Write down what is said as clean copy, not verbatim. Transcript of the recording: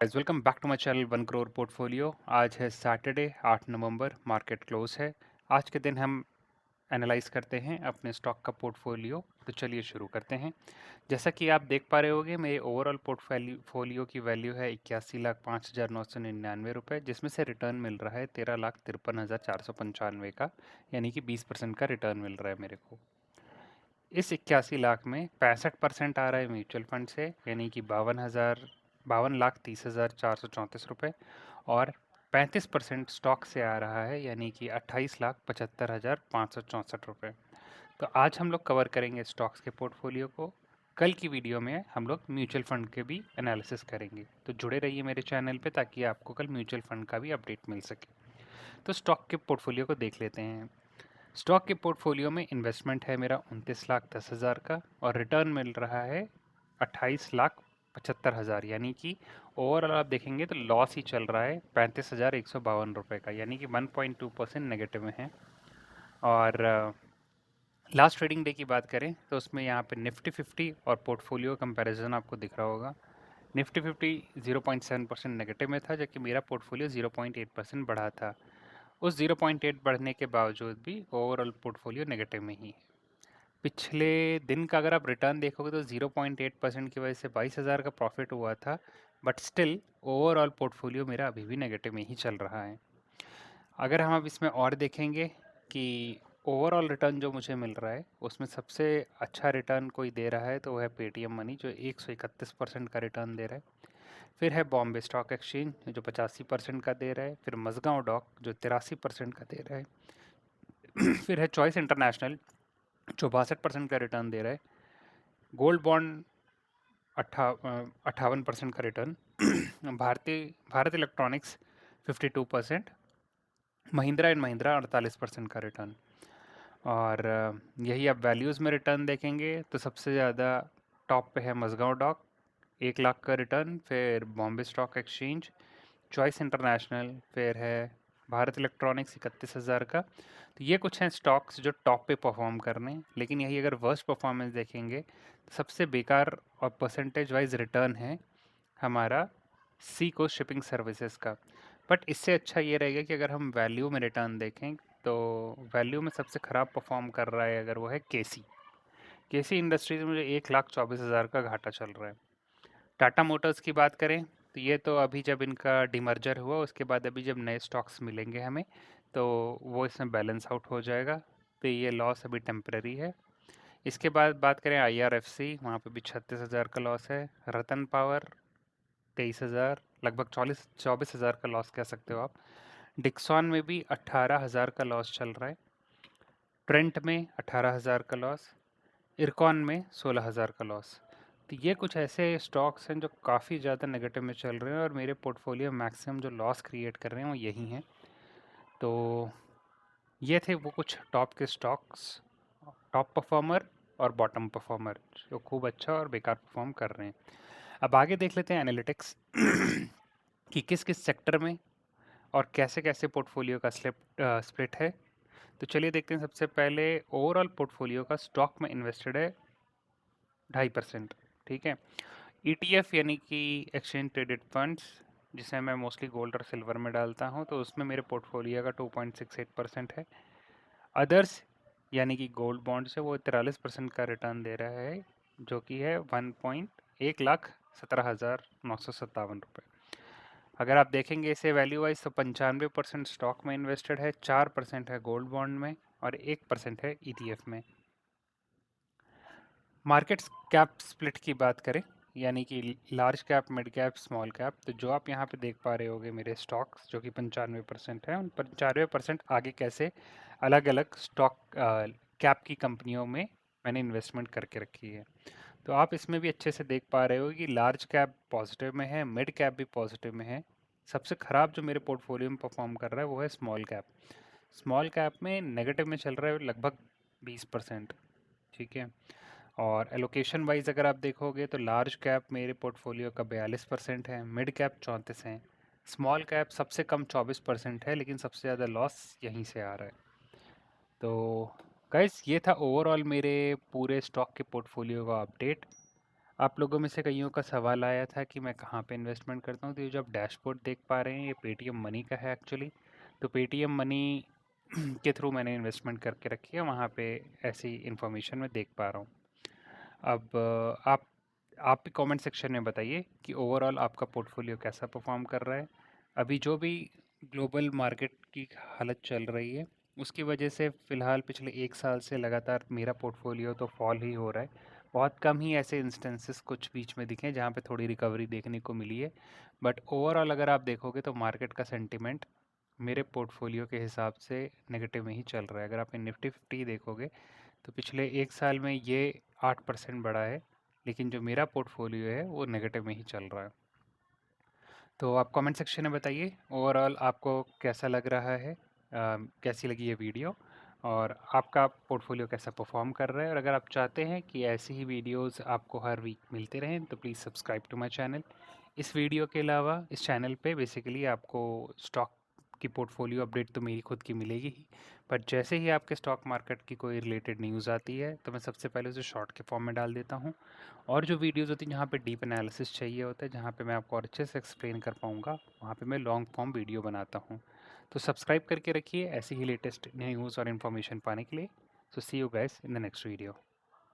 Guys welcome back to my channel 1 crore portfolio. आज है Saturday 8 नवंबर, market close है। आज के दिन हम एनालाइज करते हैं अपने स्टॉक का पोर्टफोलियो। तो चलिए शुरू करते हैं। जैसा कि आप देख पा रहे होंगे, मेरे ओवरऑल पोर्टफोलियो की वैल्यू है 81,05,999 रुपये, जिसमें से रिटर्न मिल रहा है 13,53,495 का, यानी कि 20% का रिटर्न मिल रहा है मेरे को। इस 81 लाख में 65% आ रहा है म्यूचुअल फंड से, यानी कि 52,30,434 रुपये, और 35% स्टॉक से आ रहा है, यानी कि 28,75,564 रुपये। तो आज हम लोग कवर करेंगे स्टॉक्स के पोर्टफोलियो को। कल की वीडियो में हम लोग म्यूचुअल फंड के भी एनालिसिस करेंगे। तो जुड़े रहिए मेरे चैनल पे, ताकि आपको कल म्यूचुअल फंड का भी अपडेट मिल सके। तो स्टॉक के पोर्टफोलियो को देख लेते हैं। स्टॉक के पोर्टफोलियो में इन्वेस्टमेंट है मेरा 29,10,000 का, और रिटर्न मिल रहा है 28,75,000, यानी कि ओवरऑल आप देखेंगे तो लॉस ही चल रहा है 35,152 रुपये का, यानी कि 1.2% नेगेटिव में है। और लास्ट ट्रेडिंग डे की बात करें तो उसमें यहाँ पे निफ्टी 50 और पोर्टफोलियो कंपैरिजन आपको दिख रहा होगा। निफ्टी 50 0.7% नेगेटिव में था, जबकि मेरा पोर्टफोलियो 0.8% बढ़ा था। उस 0.8 बढ़ने के बावजूद भी ओवरऑल पोर्टफोलियो नेगेटिव में ही है। पिछले दिन का अगर आप रिटर्न देखोगे तो 0.8% की वजह से 22,000 का प्रॉफिट हुआ था, बट स्टिल ओवरऑल पोर्टफोलियो मेरा अभी भी नेगेटिव में ही चल रहा है। अगर हम अब इसमें और देखेंगे कि ओवरऑल रिटर्न जो मुझे मिल रहा है, उसमें सबसे अच्छा रिटर्न कोई दे रहा है तो वो है पेटीएम मनी, जो 131% का रिटर्न दे रहा है। फिर है बॉम्बे स्टॉक एक्सचेंज, जो 85% का दे रहा है। फिर मजगांव डॉक, जो 83% का दे रहा है। फिर है चॉइस इंटरनेशनल, जो 62% का रिटर्न दे रहा है। गोल्ड बॉन्ड 58% का return. Bharat electronics 52%। Mahindra and Mahindra 48% का रिटर्न। और यही आप वैल्यूज़ में रिटर्न देखेंगे तो सबसे ज़्यादा टॉप पे है मजगांव डॉक, 1 लाख का रिटर्न। फिर Bombay stock exchange, choice international, फिर है भारत इलेक्ट्रॉनिक्स 31,000 का। तो ये कुछ हैं स्टॉक्स जो टॉप पे परफॉर्म कर रहे हैं। लेकिन यही अगर वर्स्ट परफॉर्मेंस देखेंगे तो सबसे बेकार और परसेंटेज वाइज रिटर्न है हमारा सी को शिपिंग सर्विसेज का। बट इससे अच्छा ये रहेगा कि अगर हम वैल्यू में रिटर्न देखें तो वैल्यू में सबसे ख़राब परफॉर्म कर रहा है अगर वो है केसी इंडस्ट्रीज में, मुझे 1,24,000 का घाटा चल रहा है। टाटा मोटर्स की बात करें तो ये तो अभी जब इनका डिमर्जर हुआ उसके बाद अभी जब नए स्टॉक्स मिलेंगे हमें तो वो इसमें बैलेंस आउट हो जाएगा। तो ये लॉस अभी टेम्पररी है। इसके बाद बात करें IRFC, वहाँ पे भी 36,000 का लॉस है। रतन पावर 23,000, लगभग 24,000 का लॉस कह सकते हो आप। डिक्सॉन में भी 18,000 का लॉस चल रहा है। ट्रेंट में 18,000 का लॉस। इरकॉन में 16,000 का लॉस। तो ये कुछ ऐसे स्टॉक्स हैं जो काफ़ी ज़्यादा नेगेटिव में चल रहे हैं, और मेरे पोर्टफोलियो मैक्सिमम जो लॉस क्रिएट कर रहे हैं वो यही हैं। तो ये थे वो कुछ टॉप के स्टॉक्स, टॉप परफॉर्मर और बॉटम परफॉर्मर, जो खूब अच्छा और बेकार परफॉर्म कर रहे हैं। अब आगे देख लेते हैं एनालिटिक्स कि किस किस सेक्टर में और कैसे कैसे पोर्टफोलियो का स्प्लिट है। तो चलिए देखते हैं। सबसे पहले ओवरऑल पोर्टफोलियो का स्टॉक में इन्वेस्टेड है 2.5%। ठीक है। ETF यानी कि एक्सचेंज ट्रेडेड फंड्स, जिसे मैं मोस्टली गोल्ड और सिल्वर में डालता हूँ, तो उसमें मेरे पोर्टफोलियो का 2.68% है। अदर्स यानी कि गोल्ड बॉन्ड से वो 43% का रिटर्न दे रहा है, जो कि है 1,17,957 रुपये। अगर आप देखेंगे इसे वैल्यू वाइज तो 95% स्टॉक में इन्वेस्टेड है, 4% है गोल्ड बॉन्ड में, और 1% है ETF में। मार्केट कैप स्प्लिट की बात करें, यानी कि large cap, mid cap, small cap, तो जो आप यहाँ पे देख पा रहे होगे मेरे स्टॉक्स जो कि 95% है, उन 95% आगे कैसे अलग अलग स्टॉक कैप की कंपनियों में मैंने इन्वेस्टमेंट करके रखी है। तो आप इसमें भी अच्छे से देख पा रहे हो कि लार्ज कैप पॉजिटिव में है, मिड कैप भी पॉजिटिव में है। सबसे ख़राब जो मेरे पोर्टफोलियो में परफॉर्म कर रहा है वो है स्मॉल कैप। स्मॉल कैप में नेगेटिव में चल रहा है लगभग 20%। ठीक है। और एलोकेशन वाइज अगर आप देखोगे तो लार्ज कैप मेरे पोर्टफोलियो का 42% है, मिड कैप 34 हैं, स्मॉल कैप सबसे कम 24% है, लेकिन सबसे ज़्यादा लॉस यहीं से आ रहा है। तो गाइस ये था ओवरऑल मेरे पूरे स्टॉक के पोर्टफोलियो का अपडेट। आप लोगों में से कईयों का सवाल आया था कि मैं कहाँ पे इन्वेस्टमेंट करता हूँ, तो ये जो आप डैशबोर्ड देख पा रहे हैं ये पेटीएम मनी का है एक्चुअली। तो पेटीएम मनी के थ्रू मैंने इन्वेस्टमेंट करके रखी है, वहाँ पे ऐसी इन्फॉर्मेशन मैं देख पा रहा हूँ। अब आप कमेंट सेक्शन में बताइए कि ओवरऑल आपका पोर्टफोलियो कैसा परफॉर्म कर रहा है। अभी जो भी ग्लोबल मार्केट की हालत चल रही है उसकी वजह से फ़िलहाल पिछले 1 साल से लगातार मेरा पोर्टफोलियो तो फॉल ही हो रहा है। बहुत कम ही ऐसे इंस्टेंसेस कुछ बीच में दिखे हैं जहाँ पे थोड़ी रिकवरी देखने को मिली है, बट ओवरऑल अगर आप देखोगे तो मार्केट का सेंटिमेंट मेरे पोर्टफोलियो के हिसाब से नेगेटिव में ही चल रहा है। अगर आप निफ्टी 50 देखोगे तो पिछले 1 साल में ये 8% बढ़ा है, लेकिन जो मेरा पोर्टफोलियो है वो नेगेटिव में ही चल रहा है। तो आप कमेंट सेक्शन में बताइए ओवरऑल आपको कैसा लग रहा है, कैसी लगी ये वीडियो, और आपका पोर्टफोलियो कैसा परफॉर्म कर रहा है। और अगर आप चाहते हैं कि ऐसी ही वीडियोस आपको हर वीक मिलते रहें तो please subscribe to my channel. इस वीडियो के अलावा इस चैनल पे बेसिकली आपको स्टॉक की पोर्टफोलियो अपडेट तो मेरी खुद की मिलेगी ही, बट जैसे ही आपके स्टॉक मार्केट की कोई रिलेटेड न्यूज़ आती है तो मैं सबसे पहले उसे शॉर्ट के फॉर्म में डाल देता हूँ। और जो वीडियोज़ होती हैं जहाँ पे डीप एनालिसिस चाहिए होता है, जहाँ पे मैं आपको और अच्छे से एक्सप्लेन कर पाऊँगा, वहाँ पे मैं लॉन्ग फॉर्म वीडियो बनाता हूँ। तो सब्सक्राइब करके रखिए ऐसी ही लेटेस्ट न्यूज़ और इन्फॉर्मेशन पाने के लिए। So see you guys in the next video.